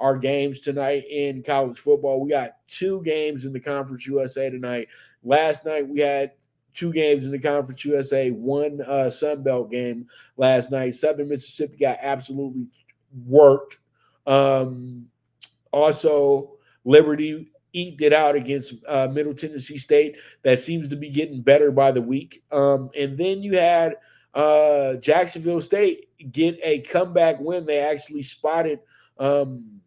our games tonight in college football. We got 2 games in the Conference USA tonight. Last night we had 2 games in the Conference USA, one Sun Belt game last night. Southern Mississippi got absolutely worked. Um, Also, Liberty eked it out against Middle Tennessee State. That seems to be getting better by the week. And then you had Jacksonville State get a comeback win. Um,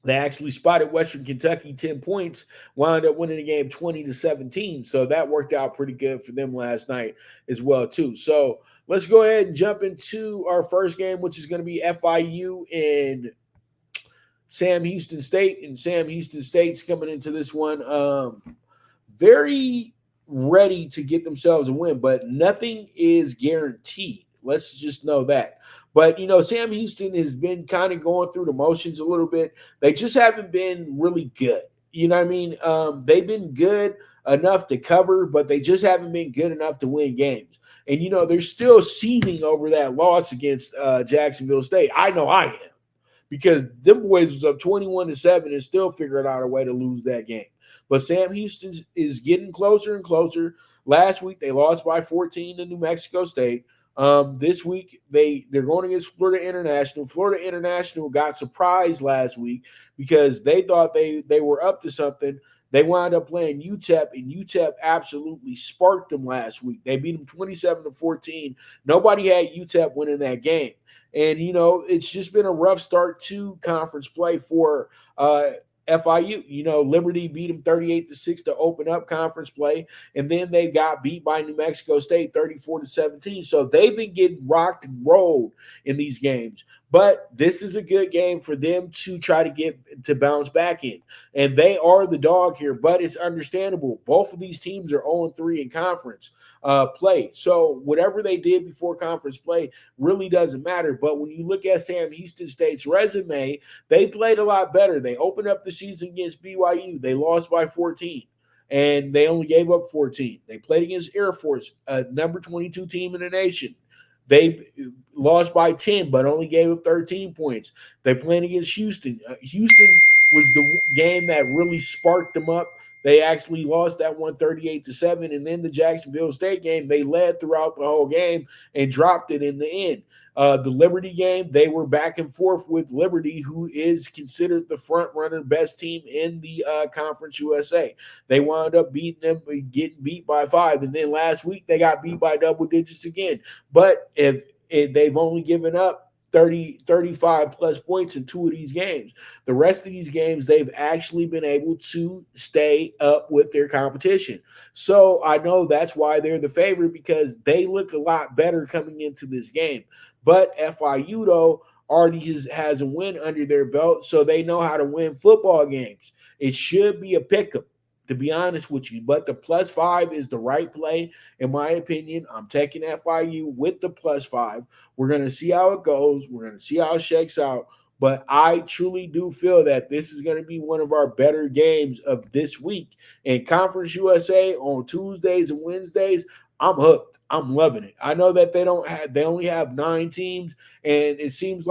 they actually spotted Western Kentucky 10 points, wound up winning the game 20-17. So that worked out pretty good for them last night as well, too. So let's go ahead and jump into our first game, which is going to be FIU and Sam Houston State. And Sam Houston State's coming into this one very ready to get themselves a win, but nothing is guaranteed. Let's just know that. But, Sam Houston has been kind of going through the motions a little bit. They just haven't been really good. You know what I mean? They've been good enough to cover, but they just haven't been good enough to win games. And, they're still seething over that loss against Jacksonville State. I know I am, because them boys was up 21-7 and still figured out a way to lose that game. But Sam Houston is getting closer and closer. Last week, they lost by 14 to New Mexico State. This week, they're going against Florida International. Florida International got surprised last week because they thought they were up to something. They wound up playing UTEP, and UTEP absolutely sparked them last week. They beat them 27-14. Nobody had UTEP winning that game. And, it's just been a rough start to conference play for FIU. Liberty beat them 38-6 to open up conference play, and then they got beat by New Mexico State 34-17. So they've been getting rocked and rolled in these games. But this is a good game for them to try to bounce back in. And they are the dog here, but it's understandable. Both of these teams are 0-3 in conference play. So whatever they did before conference play really doesn't matter. But when you look at Sam Houston State's resume, they played a lot better. They opened up the season against BYU. They lost by 14. And they only gave up 14. They played against Air Force, a number 22 team in the nation. They lost by 10, but only gave up 13 points. They played against Houston. Houston was the game that really sparked them up. They actually lost that one 38-7. And then the Jacksonville State game, they led throughout the whole game and dropped it in the end. The Liberty game, they were back and forth with Liberty, who is considered the front runner best team in the Conference USA. They wound up beating them, getting beat by 5. And then last week, they got beat by double digits again. But if they've only given up 35 plus points in 2 of these games. The rest of these games, they've actually been able to stay up with their competition. So I know that's why they're the favorite, because they look a lot better coming into this game. But FIU, though, already has a win under their belt, so they know how to win football games. It should be a pick-up, to be honest with you. But the +5 is the right play, in my opinion. I'm taking FIU with the +5. We're going to see how it goes. We're going to see how it shakes out. But I truly do feel that this is going to be one of our better games of this week. In Conference USA on Tuesdays and Wednesdays, I'm hooked. I'm loving it. I know that they only have 9 teams, and it seems like